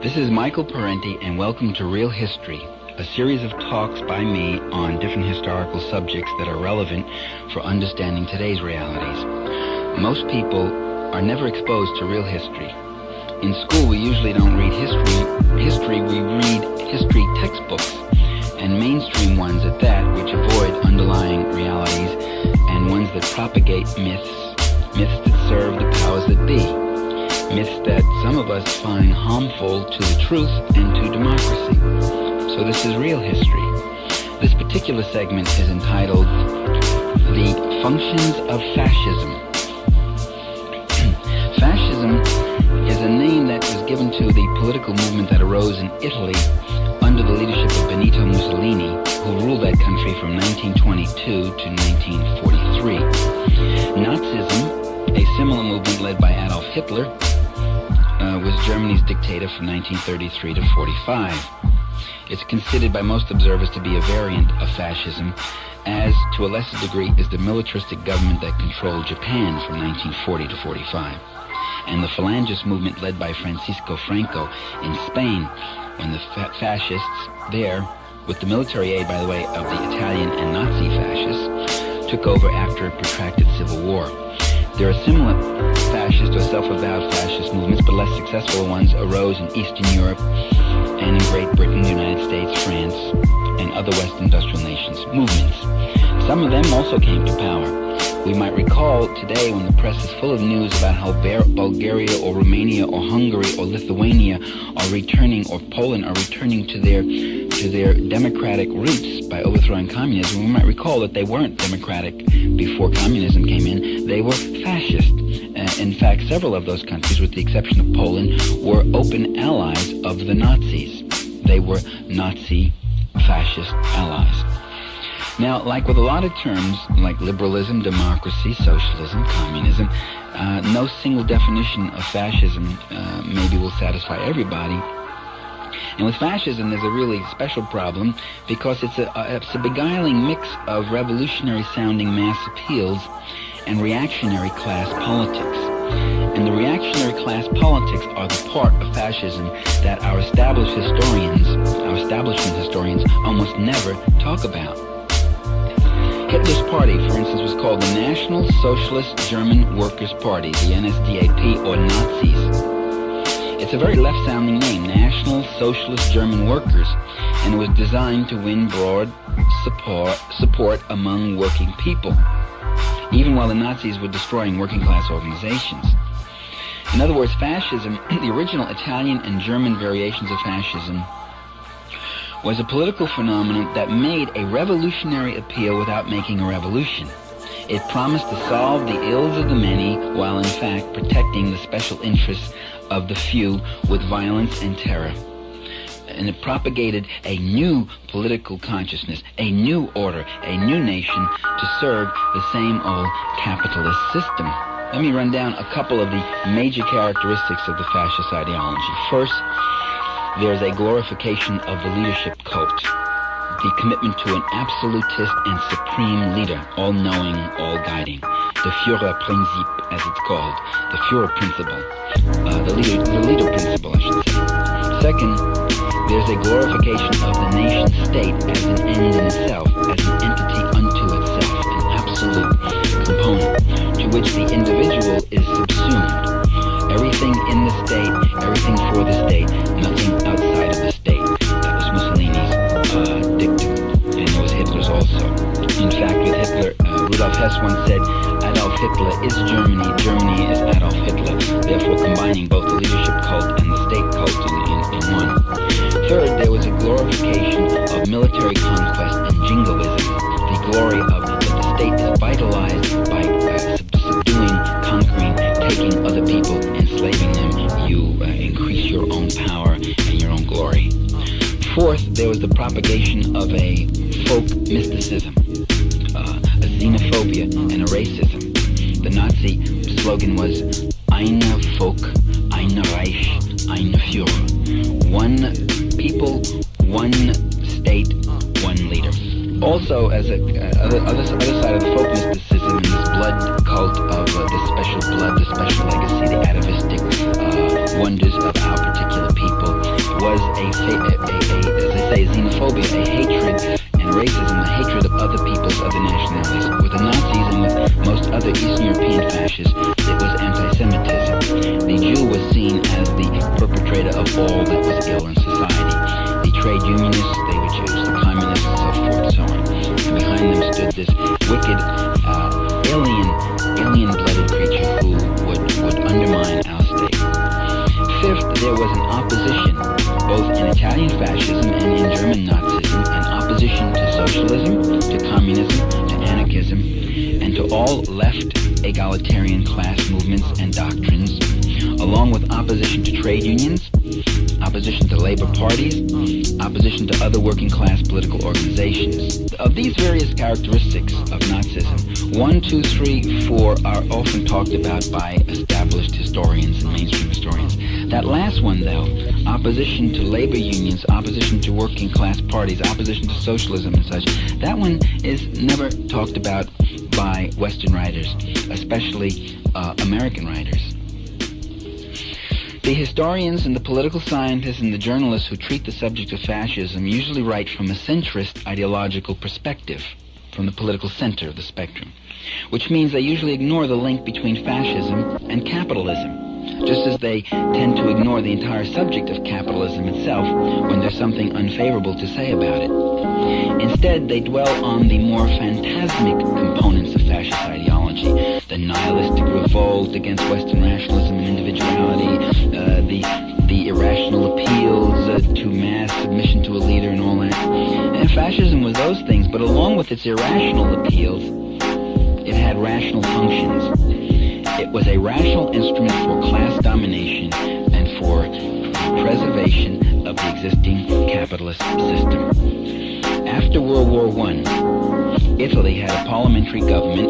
This is Michael Parenti, and welcome to Real History, a series of talks by me on different historical subjects that are relevant for understanding today's realities. Most people are never exposed to real history. In school, we usually don't read history, we read history textbooks, and mainstream ones at that, which avoid underlying realities, and ones that propagate myths that serve the powers that be. Myths that some of us find harmful to the truth and to democracy. So this is real history. This particular segment is entitled The Functions of Fascism. Fascism is a name that was given to the political movement that arose in Italy under the leadership of Benito Mussolini, who ruled that country from 1922 to 1943. Nazism, a similar movement led by Adolf Hitler, was Germany's dictator from 1933 to 45. It's considered by most observers to be a variant of fascism, as to a lesser degree is the militaristic government that controlled Japan from 1940 to 45, and the Falangist movement led by Francisco Franco in Spain, when the fascists there, with the military aid, by the way, of the Italian and Nazi fascists, took over after a protracted civil war. There are similar fascist or self-avowed fascist movements, but less successful ones arose in Eastern Europe and in Great Britain, the United States, France, and other West industrial nations movements. Some of them also came to power. We might recall today, when the press is full of news about how Bulgaria or Romania or Hungary or Lithuania are returning, or Poland are returning to their democratic roots by overthrowing communism, we might recall that they weren't democratic before communism came in. They were fascist. In fact, several of those countries, with the exception of Poland, were open allies of the Nazis. They were Nazi fascist allies. Now, like with a lot of terms like liberalism, democracy, socialism, communism, no single definition of fascism maybe will satisfy everybody. And with fascism, there's a really special problem because it's a beguiling mix of revolutionary-sounding mass appeals and reactionary class politics. And the reactionary class politics are the part of fascism that our establishment historians, almost never talk about. Hitler's party, for instance, was called the National Socialist German Workers' Party, the NSDAP, or Nazis. It's a very left-sounding name, National Socialist German Workers, and it was designed to win broad support among working people, even while the Nazis were destroying working-class organizations. In other words, fascism, the original Italian and German variations of fascism, was a political phenomenon that made a revolutionary appeal without making a revolution. It promised to solve the ills of the many while in fact protecting the special interests of the few with violence and terror. And it propagated a new political consciousness, a new order, a new nation to serve the same old capitalist system. Let me run down a couple of the major characteristics of the fascist ideology. First, there's a glorification of the leadership cult, the commitment to an absolutist and supreme leader, all-knowing, all-guiding. The Führerprinzip, as it's called, the Führer principle, the leader principle, I should say. Second, there's a glorification of the nation-state as an end in itself, as an entity unto itself, an absolute component, to which the individual is subsumed. Everything in the state, everything for the state, nothing outside of the state. That was Mussolini's dictum, and it was Hitler's also. In fact, with Hitler, Rudolf Hess once said, Adolf Hitler is Germany, Germany is Adolf Hitler, therefore combining both the leadership cult and the state cult in one. Third, there was a glorification of military conquest and jingoism, the glory of that the state is vitalized by subduing, conquering, taking other people, enslaving them. You increase your own power and your own glory. Fourth, there was the propagation of a folk mysticism, a xenophobia, and a racism. The Nazi slogan was Eine Volk, eine Reich, eine Führer. One people, one state, one leader. Also, as other side of the folk mysticism, and this blood cult of the special blood, the special legacy, the atavistic wonders of our particular people, With the Nazis and with most other Eastern European fascists, it was anti-Semitism. The Jew was seen as the perpetrator of all that was ill in society. The trade unionists, they were Jews. The communists, so forth and so on. And behind them stood this wicked, alien-blooded creature who would undermine our state. Fifth, there was an opposition, both in Italian fascism and in German Nazism, an opposition to socialism, to communism, to anarchism, and to all left egalitarian class movements and doctrines, along with opposition to trade unions, opposition to labor parties, opposition to other working class political organizations. Of these various characteristics of Nazism, 1, 2, 3, 4 are often talked about by established historians and mainstream historians. That last one, though, opposition to labor unions, opposition to working class parties, opposition to socialism and such, that one is never talked about by Western writers, especially American writers. The historians and the political scientists and the journalists who treat the subject of fascism usually write from a centrist ideological perspective, from the political center of the spectrum, which means they usually ignore the link between fascism and capitalism, just as they tend to ignore the entire subject of capitalism itself when there's something unfavorable to say about it. Instead, they dwell on the more phantasmic components of fascist ideology, the nihilistic revolt against Western rationalism and individuality, the irrational appeals to mass submission to a leader and all that. And fascism was those things, but along with its irrational appeals, it had rational functions. It was a rational instrument for class domination and for preservation of the existing capitalist system. After World War I, Italy had a parliamentary government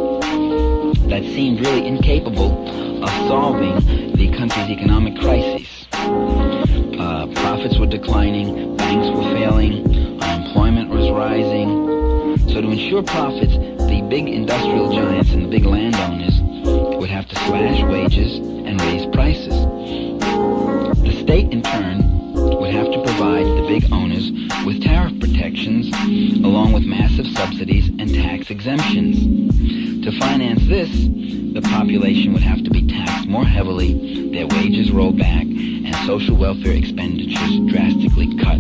that seemed really incapable of solving the country's economic crises. Profits were declining, banks were failing, unemployment was rising. So to ensure profits, the big industrial giants and the big landowners would have to slash wages and raise prices. The state, in turn, would have to provide the big owners with tariff protections, along with massive subsidies and tax exemptions. To finance this, the population would have to be taxed more heavily, their wages rolled back, and social welfare expenditures drastically cut.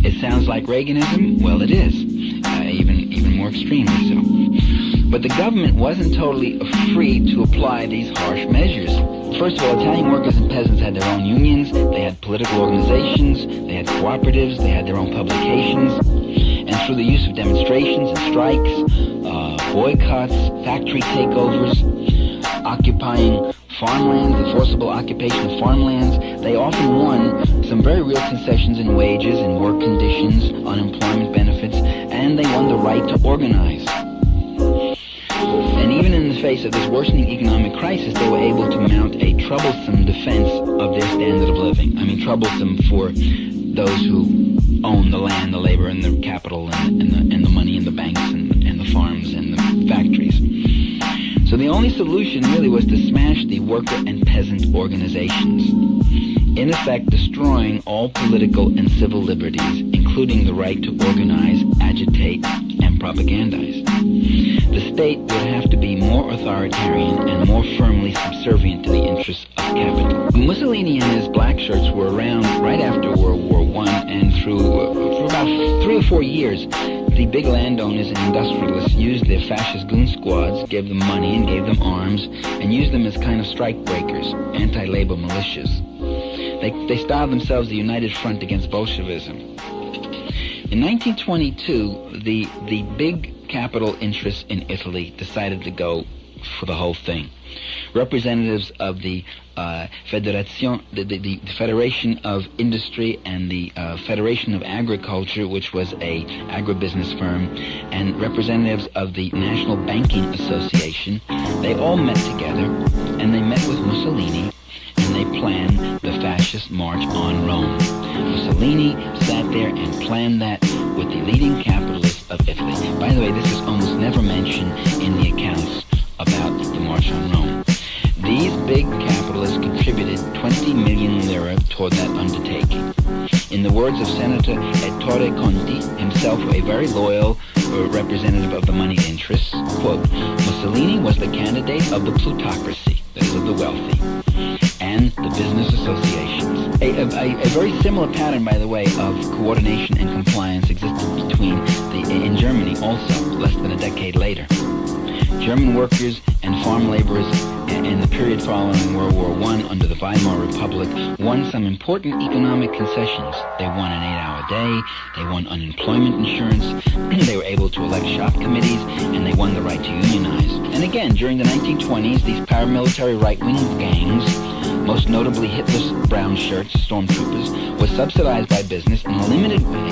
It sounds like Reaganism? Well, it is, even more extremely so. But the government wasn't totally free to apply these harsh measures. First of all, Italian workers and peasants had their own unions, they had political organizations, they had cooperatives, they had their own publications, and through the use of demonstrations and strikes, boycotts, factory takeovers, occupying farmlands, the forcible occupation of farmlands, they often won some very real concessions in wages and work conditions, unemployment benefits, and they won the right to organize. And even in the face of this worsening economic crisis, they were able to mount a troublesome defense of their standard of living. I mean, troublesome for those who own the land, the labor, and the capital, and the money, and the banks, and the farms, and the factories. So the only solution really was to smash the worker and peasant organizations, in effect destroying all political and civil liberties, including the right to organize, agitate, and propagandize. The state would have to be more authoritarian and more firmly subservient to the interests of capital. Mussolini and his black shirts were around right after World War I, and for about 3 or 4 years, the big landowners and industrialists used their fascist goon squads, gave them money and gave them arms, and used them as kind of strike breakers, anti-labor militias. They styled themselves the United Front against Bolshevism. In 1922, the big capital interests in Italy decided to go for the whole thing. Representatives of the Federation of Industry and the Federation of Agriculture, which was a agribusiness firm, and representatives of the National Banking Association, they all met together, and they met with Mussolini, and they planned the fascist march on Rome. Mussolini sat there and planned that with the leading capitalists of Italy. By the way, this is almost never mentioned in the accounts about the March on Rome. These big capitalists contributed 20 million lira toward that undertaking. In the words of Senator Ettore Conti, himself a very loyal, representative of the moneyed interests. Quote, Mussolini was the candidate of the plutocracy, that is, of the wealthy, and the business associations. A very similar pattern, by the way, of coordination and compliance existed in Germany also, less than a decade later. German workers and farm laborers in the period following World War I under the Weimar Republic won some important economic concessions. They won an 8-hour day, they won unemployment insurance, they were able to elect shop committees, and they won the right to unionize. And again, during the 1920s, these paramilitary right-wing gangs, most notably Hitler's brown shirts, stormtroopers, was subsidized by business in a limited way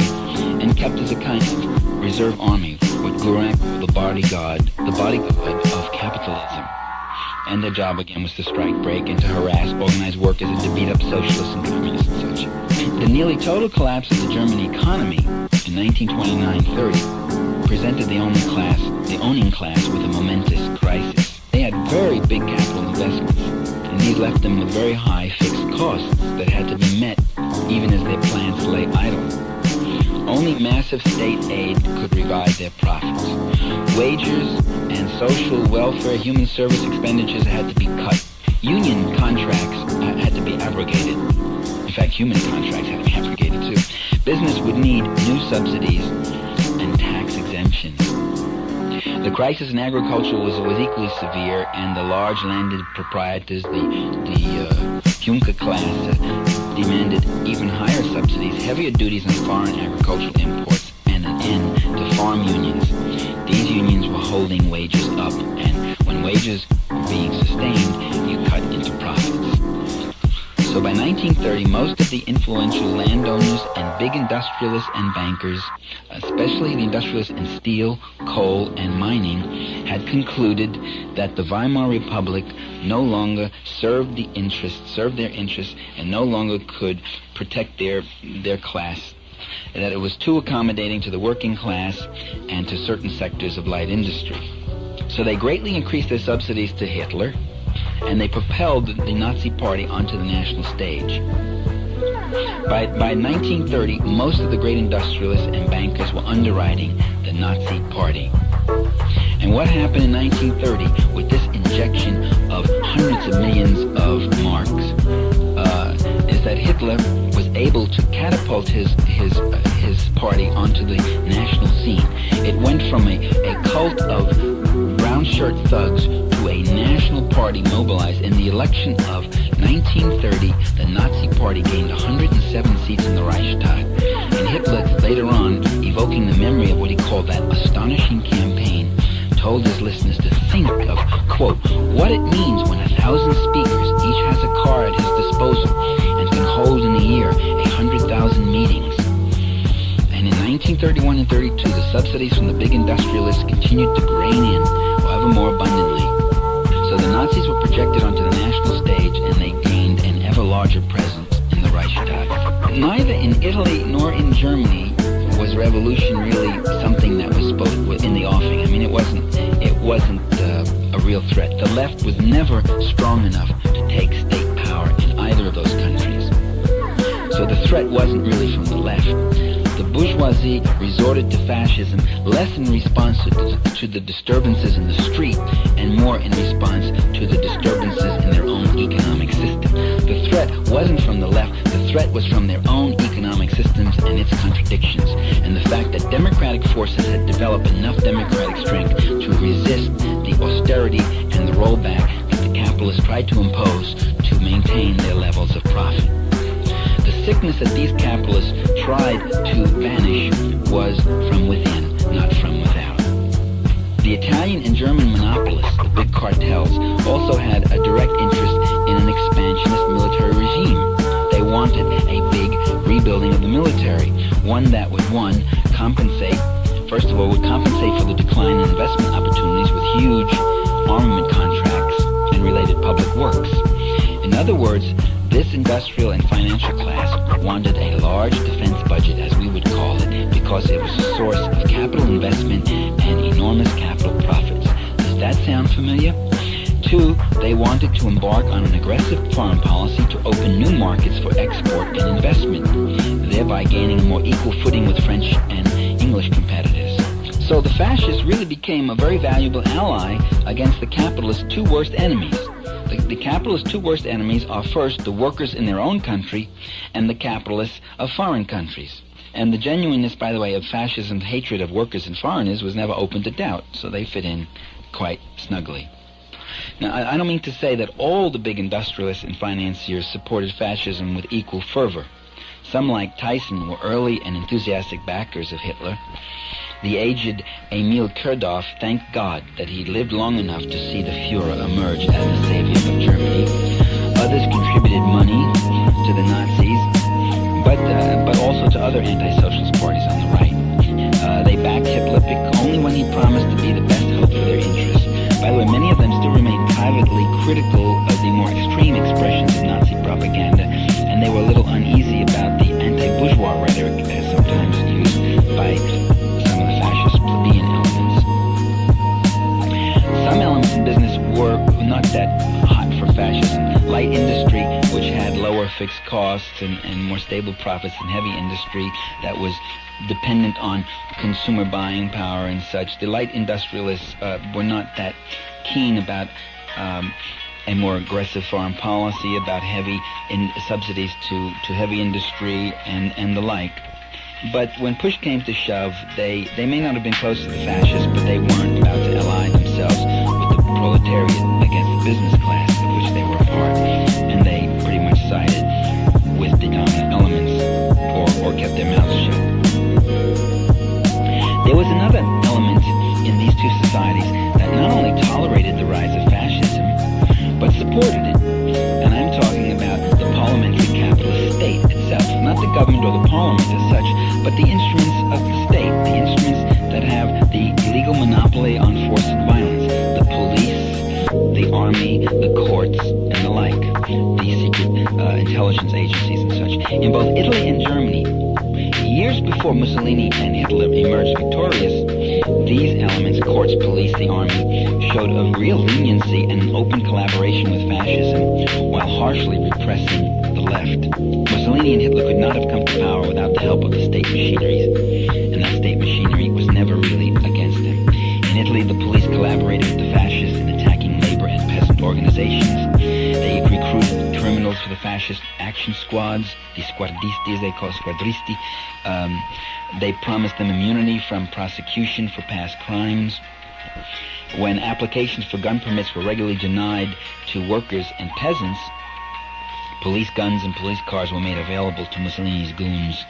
and kept as a kind of reserve army, what Gurak called the bodyguard of capitalism. And their job again was to strike, break, and to harass organized workers and to beat up socialists and communists and such. The nearly total collapse of the German economy in 1929-30 presented the owning class with a momentous crisis. They had very big capital investments, and these left them with very high fixed costs that had to be met even as their plants lay idle. Only massive state aid could revive their profits. Wages and social welfare, human service expenditures had to be cut. Union contracts had to be abrogated. In fact, human contracts had to be abrogated too. Business would need new subsidies and tax exemptions. The crisis in agriculture was equally severe, and the large landed proprietors, the Junker class, demanded even higher subsidies, heavier duties on foreign agricultural imports, and an end to farm unions. These unions were holding wages up, and when wages were being sustained, you cut into profits. So by 1930, most of the influential landowners and big industrialists and bankers, especially the industrialists in steel, coal, and mining, had concluded that the Weimar Republic no longer served their interests, and no longer could protect their class, and that it was too accommodating to the working class and to certain sectors of light industry. So they greatly increased their subsidies to Hitler, and they propelled the Nazi Party onto the national stage. By 1930, most of the great industrialists and bankers were underwriting the Nazi Party. And what happened in 1930 with this injection of hundreds of millions of marks is that Hitler was able to catapult his party onto the national scene. It went from a cult of brown shirt thugs to a national party mobilized. In the election of 1930, the Nazi Party gained 107 seats in the Reichstag. And Hitler, later on, evoking the memory of what he called that astonishing campaign, told his listeners to think of, quote, what it means when 1,000 speakers, each has a car at his disposal, and can hold in a year 100,000 meetings. And in 1931 and 32, the subsidies from the big industrialists continued to rain in, however more abundantly. So the Nazis were projected onto the national stage, and they gained an ever larger presence in the Reichstag. Neither in Italy nor in Germany was revolution really something that was in the offing. I mean, it wasn't a real threat. The left was never strong enough to take state power in either of those countries. So the threat wasn't really from the left. The bourgeoisie resorted to fascism less in response to the disturbances in the street and more in response to the disturbances in their own economic system. The threat wasn't from the left. The threat was from their own economic systems and its contradictions, and the fact that democratic forces had developed enough democratic strength to resist the austerity and the rollback that the capitalists tried to impose to maintain their levels of profit. The sickness that these capitalists tried to banish was from within, not from without. The Italian and German monopolists, the big cartels, also had a direct interest in an expansionist military regime. They wanted a big rebuilding of the military, one that would, compensate for the decline in investment opportunities with huge armament contracts and related public works. In other words, this industrial and financial class wanted a large defense budget, as we would call it, because it was a source of capital investment and enormous capital profits. Does that sound familiar? 2, they wanted to embark on an aggressive foreign policy to open new markets for export and investment, thereby gaining a more equal footing with French and English competitors. So the fascists really became a very valuable ally against the capitalists' two worst enemies. The capitalists' two worst enemies are first the workers in their own country and the capitalists of foreign countries. And the genuineness, by the way, of fascism's hatred of workers and foreigners was never open to doubt, so they fit in quite snugly. Now, I don't mean to say that all the big industrialists and financiers supported fascism with equal fervor. Some, like Tyson, were early and enthusiastic backers of Hitler. The aged Emil Kerdorf thanked God that he lived long enough to see the Führer emerge as the savior of Germany. Others contributed money to the Nazis, but also to other anti-socialist parties on the right. They backed Hitler only when he promised to be the best hope for their interests. By the way, many of them still remained privately critical of the more extreme expressions of Nazi propaganda, and they were a little uneasy about the anti-bourgeois rhetoric as sometimes used by some of the fascist plebeian elements. Some elements in business were not that hot for fascism. Light industry, which had lower fixed costs and more stable profits than heavy industry that was dependent on consumer buying power and such. The light industrialists were not that keen about a more aggressive foreign policy, about heavy subsidies to heavy industry and the like. But when push came to shove, they may not have been close to the fascists, but they weren't about to ally themselves with the proletariat against the business class of which they were a part, and they pretty much sided with the dominant elements or kept their mouths shut. There was another element in these two societies that not only tolerated the rise of fascism, but supported it. And I'm talking about the parliamentary capitalist state itself, not the government or the parliament as such, but the instruments of the state, the instruments that have the legal monopoly on force and violence, the police, the army, the courts, and the like, the secret intelligence agencies and such. In both Italy and Germany, years before Mussolini and Hitler emerged victorious, these elements, courts, police, the army, showed a real leniency and an open collaboration with fascism while harshly repressing the left. Mussolini and Hitler could not have come to power without the help of the state machineries, and that state machinery was never really against them. In Italy, the police collaborated with the fascists in attacking labor and peasant organizations. They recruited criminals for the fascist action squads, the squadristi, they call squadristi. They promised them immunity from prosecution for past crimes. When applications for gun permits were regularly denied to workers and peasants, police guns and police cars were made available to Mussolini's goons.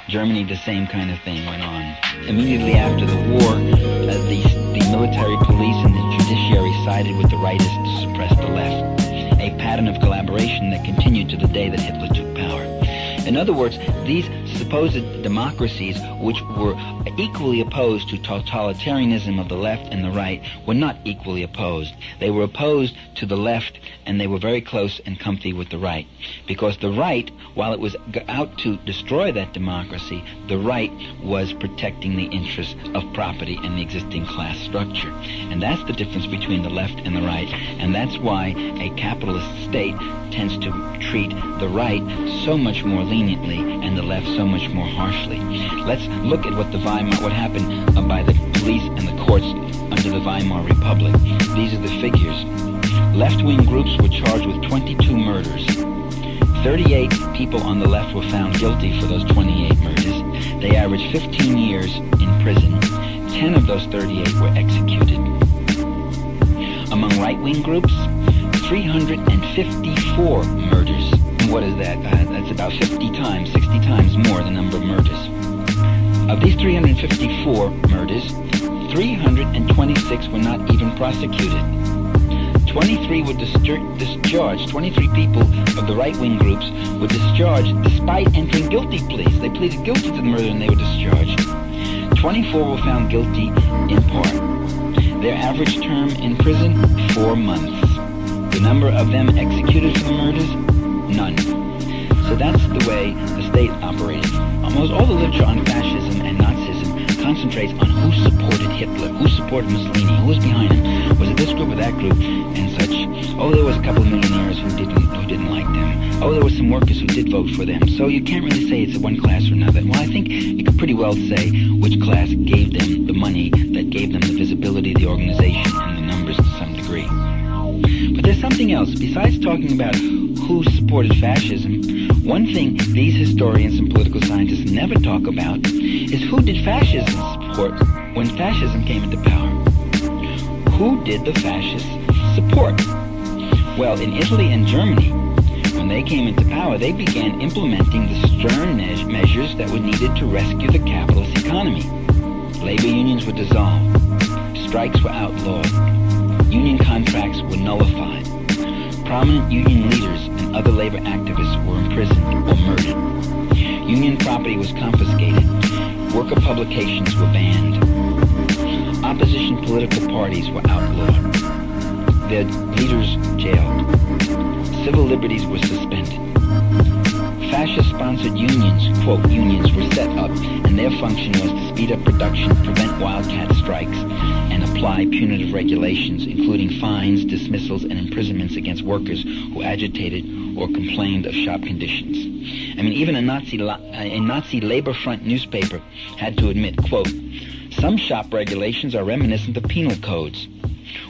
Germany, the same kind of thing went on. Immediately after the war, the military police and the judiciary sided with the rightists to suppress the left, a pattern of collaboration that continued to the day that Hitler took power. In other words, these supposed democracies, which were equally opposed to totalitarianism of the left and the right, were not equally opposed. They were opposed to the left, and they were very close and comfy with the right. Because the right, while it was out to destroy that democracy, the right was protecting the interests of property and the existing class structure. And that's the difference between the left and the right. And that's why a capitalist state tends to treat the right so much more leniently and the left so much more harshly. Let's look at what happened by the police and the courts under the Weimar Republic. These are the figures. Left-wing groups were charged with 22 murders. 38 people on the left were found guilty for those 28 murders. They averaged 15 years in prison. 10 of those 38 were executed. Among right-wing groups, 354 murders. What is that? That's about 50 times, 60 times more the number of murders. Of these 354 murders, 326 were not even prosecuted. 23 were discharged. 23 people of the right-wing groups were discharged despite entering guilty pleas. They pleaded guilty to the murder and they were discharged. 24 were found guilty in part. Their average term in prison, 4 months. The number of them executed for the murders, none. So that's the way the state operated. Almost all the literature on fascism and Nazism concentrates on who supported Hitler, who supported Mussolini, who was behind him. Was it this group or that group, and such. Oh, there was a couple of millionaires who didn't like them. oh, there were some workers who did vote for them, so you can't really say it's one class or another. Well, I think you could pretty well say which class gave them the money that gave them the visibility, the organization, and the numbers to some degree. But there's something else. Besides talking about who supported fascism, one thing these historians and political scientists never talk about is who did fascism support when fascism came into power. Who did the fascists support? Well, in Italy and Germany, when they came into power, they began implementing the stern measures that were needed to rescue the capitalist economy. Labor unions were dissolved. Strikes were outlawed. Union contracts were nullified. Prominent union leaders and other labor activists were imprisoned or murdered. Union property was confiscated. Worker publications were banned. Opposition political parties were outlawed. Their leaders jailed. Civil liberties were suspended. Fascist-sponsored unions, quote, unions, were set up, and their function was to speed up production, prevent wildcat strikes, and apply punitive regulations, including fines, dismissals, and imprisonments against workers who agitated or complained of shop conditions. I mean, even a Nazi Labor Front newspaper had to admit, quote, some shop regulations are reminiscent of penal codes.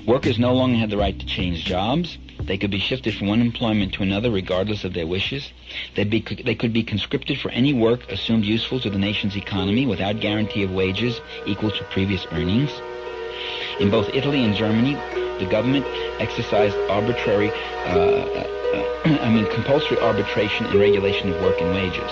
Workers no longer had the right to change jobs. They could be shifted from one employment to another regardless of their wishes. They could be conscripted for any work assumed useful to the nation's economy without guarantee of wages equal to previous earnings. In both Italy and Germany, the government exercised compulsory arbitration and regulation of work and wages.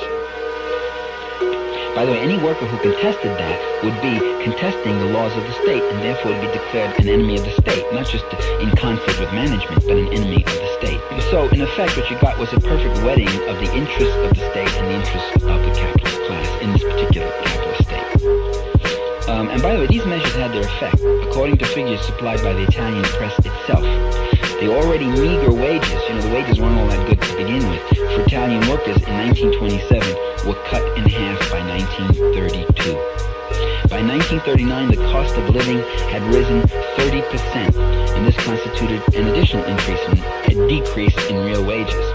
By the way, any worker who contested that would be contesting the laws of the state and therefore would be declared an enemy of the state, not just in conflict with management, but an enemy of the state. So, in effect, what you got was a perfect wedding of the interests of the state and the interests of the capitalist class in this particular capitalist state. And by the way, these measures had their effect. According to figures supplied by the Italian press itself, the already meager wages, the wages weren't all that good to begin with, for Italian workers in 1927 were cut in half by 1932. By 1939, the cost of living had risen 30%, and this constituted an additional decrease in real wages.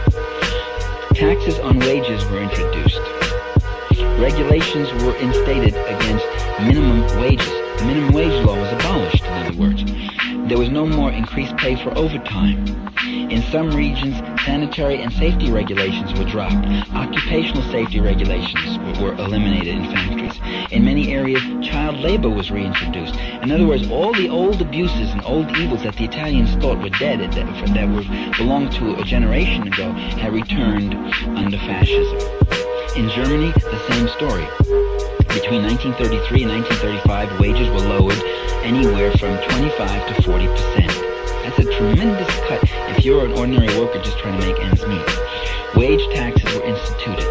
Taxes on wages were introduced. Regulations were instated against minimum wages. The minimum wage law was abolished, in other words. There was no more increased pay for overtime. In some regions, sanitary and safety regulations were dropped. Occupational safety regulations were eliminated in factories. In many areas, child labor was reintroduced. In other words, all the old abuses and old evils that the Italians thought were dead, that belonged to a generation ago, had returned under fascism. In Germany, the same story. Between 1933 and 1935, wages were lowered anywhere from 25 to 40%. That's a tremendous cut if you're an ordinary worker just trying to make ends meet. Wage taxes were instituted.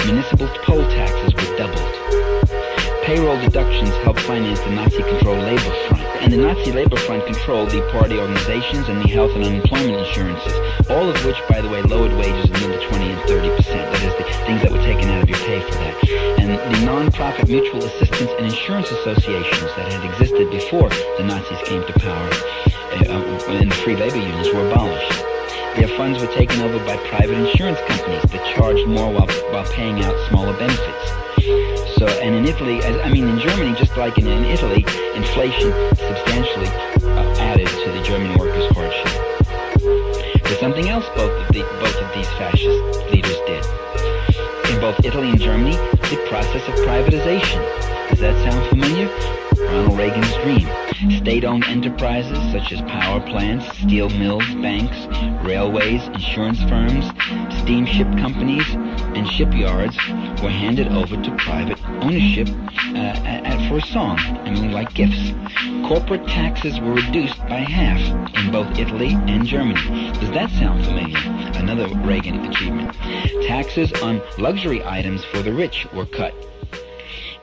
Municipal poll taxes were doubled. Payroll deductions helped finance the Nazi-controlled Labor Front. And the Nazi Labor Front controlled the party organizations and the health and unemployment insurances, all of which, by the way, lowered wages another 20 and 30%. That is, the things that were taken out of your pay for that. And the non-profit mutual assistance and insurance associations that had existed before the Nazis came to power and the free labor unions were abolished. Their funds were taken over by private insurance companies that charged more while paying out smaller benefits. So, and in Italy, in Germany, just like in Italy, inflation substantially added to the German workers' hardship. There's something else both of these fascist leaders did. In both Italy and Germany, the process of privatization. Does that sound familiar? Ronald Reagan's dream. State-owned enterprises such as power plants, steel mills, banks, railways, insurance firms, steamship companies, and shipyards were handed over to private ownership for a song, like gifts. Corporate taxes were reduced by half in both Italy and Germany. Does that sound familiar? Another Reagan achievement. Taxes on luxury items for the rich were cut.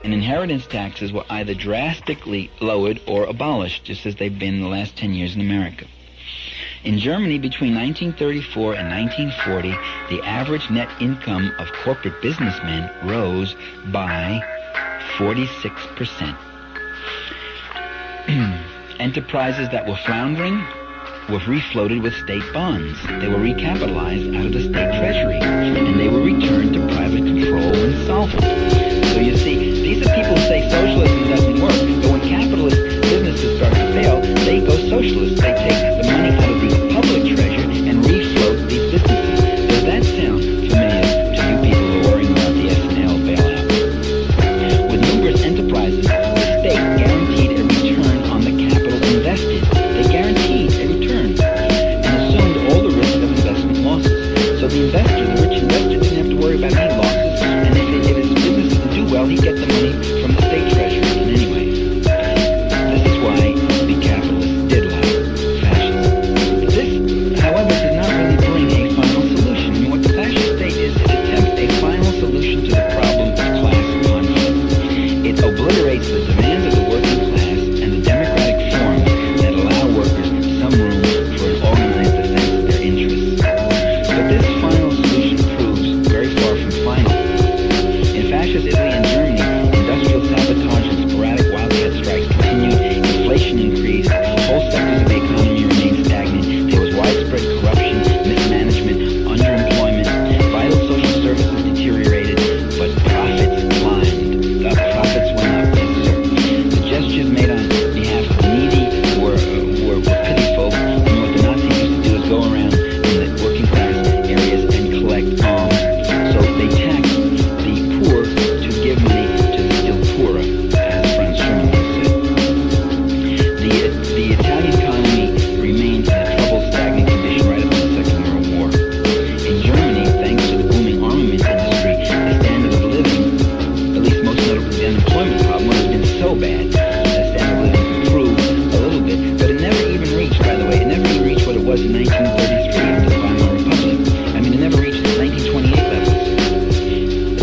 And inheritance taxes were either drastically lowered or abolished, just as they've been in the last 10 years in America. In Germany, between 1934 and 1940, the average net income of corporate businessmen rose by 46%. Enterprises that were floundering were refloated with state bonds. They were recapitalized out of the state treasury, and they were returned to private control when solvent. So you see, these are people who say socialism doesn't work, but when capitalist businesses start to fail, they go socialist. They take the money out of the public treasure and refloat these businesses. Does that sound familiar to you people who are worrying about the S&L bailout? With numerous enterprises, the state guaranteed a return on the capital invested. They guaranteed a return and assumed all the risk of investment losses. So the investor, the rich investor, didn't have to worry about any losses, and if his business didn't do well, he'd get the money from the state treasury. And anyway, this is why the capitalists did like fascism. This, however, did not really bring a final solution. I mean, what the fascist state is, it attempts a final solution to the problem of class conflict. It obliterates the demands of the working class and the democratic forms that allow workers some room for an organized defense of their interests. But this final solution proves very far from final. In fascist Italy and Germany, industrial sabotage and sporadic wildcat strikes continued, inflation increased, whole sectors of the economy remained stagnant, there was widespread corruption, mismanagement, underemployment, vital social services deteriorated, but profits climbed. The profits went up, yes sir. The gestures made on behalf of the needy were pitiful, and what the Nazis used to do is go around in the working class areas and collect alms. So they taxed the poor to give money to the still poorer, as Franz Schumann once said. The Italian economy remained in a troubled, stagnant condition right up to the Second World War. In Germany, thanks to the booming armament industry, the standard of living, at least most notably the unemployment problem, has been so bad, the standard of living improved a little bit, but it never even reached, by the way, it never even reached what it was in 1933 under the Weimar Republic. I mean, it never reached its 1928 levels.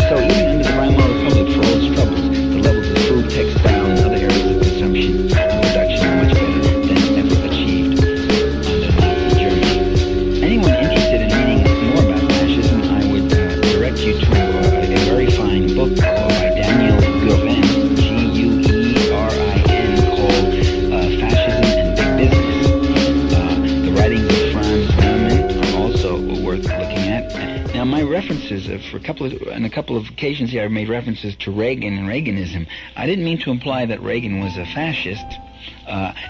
So even under the Weimar Republic, for all its troubles, the levels of food, textile, and other areas of consumption and production are much better than ever achieved under Nazi Germany. Anyone interested in reading more about fascism, I would direct you to a very fine book by Daniel Guerin, Guerin, called Fascism and Big Business. The writings of Franz Neumann are also worth looking at. Now, my references, on a couple of occasions here, I've made references to Reagan and Reaganism. I didn't mean to imply that Reagan was a fascist.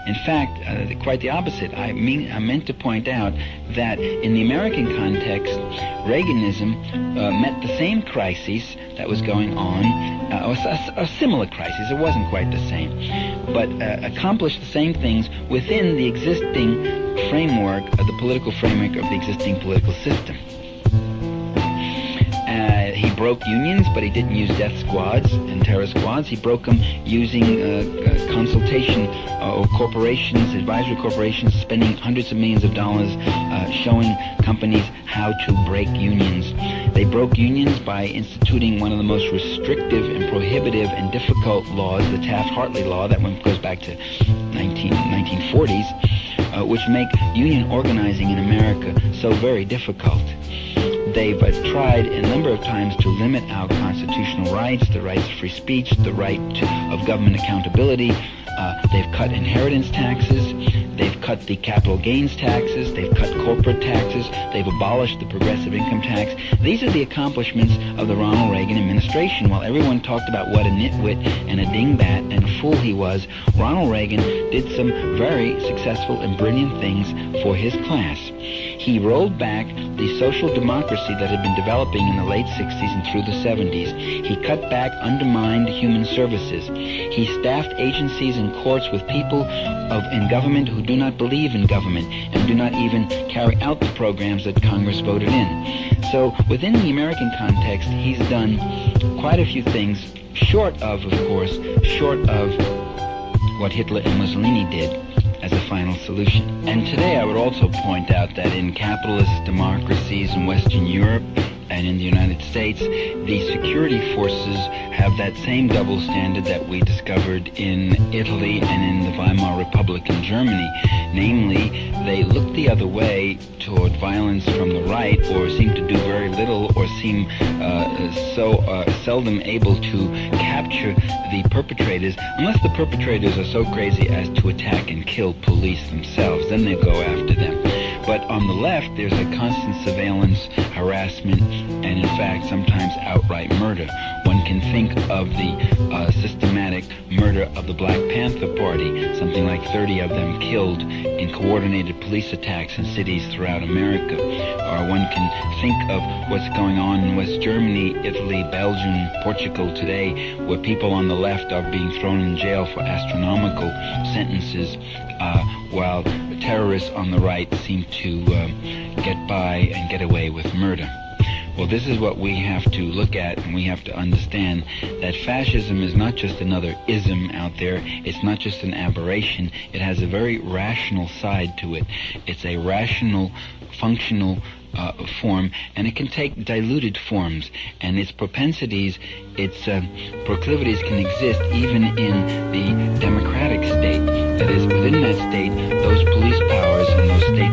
In fact, quite the opposite. I meant to point out that in the American context, Reaganism met the same crises that was going on, a similar crisis. It wasn't quite the same, but accomplished the same things within the existing framework of the political framework of the existing political system. He broke unions, but he didn't use death squads and terror squads. He broke them using consultation or corporations, advisory corporations, spending hundreds of millions of dollars showing companies how to break unions. They broke unions by instituting one of the most restrictive and prohibitive and difficult laws, the Taft-Hartley law, that one goes back to 1940s, which make union organizing in America so very difficult. They've tried a number of times to limit our constitutional rights, the rights of free speech, the right of government accountability. They've cut inheritance taxes. They've cut the capital gains taxes. They've cut corporate taxes. They've abolished the progressive income tax. These are the accomplishments of the Ronald Reagan administration. While everyone talked about what a nitwit and a dingbat and a fool he was, Ronald Reagan did some very successful and brilliant things for his class. He rolled back the social democracy that had been developing in the late 60s and through the 70s. He cut back undermined human services. He staffed agencies and courts with people in government who do not believe in government and do not even carry out the programs that Congress voted in. So within the American context, he's done quite a few things, short of what Hitler and Mussolini did as a final solution. And today I would also point out that in capitalist democracies in Western Europe and in the United States, the security forces have that same double standard that we discovered in Italy and in the Weimar Republic in Germany. Namely, they look the other way toward violence from the right, or seem to do very little, or seem so seldom able to capture the perpetrators, unless the perpetrators are so crazy as to attack and kill police themselves. Then they go after them. But on the left, there's a constant surveillance, harassment, and in fact, sometimes outright murder. One can think of the systematic murder of the Black Panther Party, something like 30 of them killed in coordinated police attacks in cities throughout America. Or one can think of what's going on in West Germany, Italy, Belgium, Portugal today, where people on the left are being thrown in jail for astronomical sentences, while terrorists on the right seem to get by and get away with murder. Well, this is what we have to look at, and we have to understand that fascism is not just another ism out there. It's not just an aberration. It has a very rational side to it. It's a rational, functional form, and it can take diluted forms, and its propensities, its proclivities can exist even in the democratic state. That is, within that state, those police powers and those state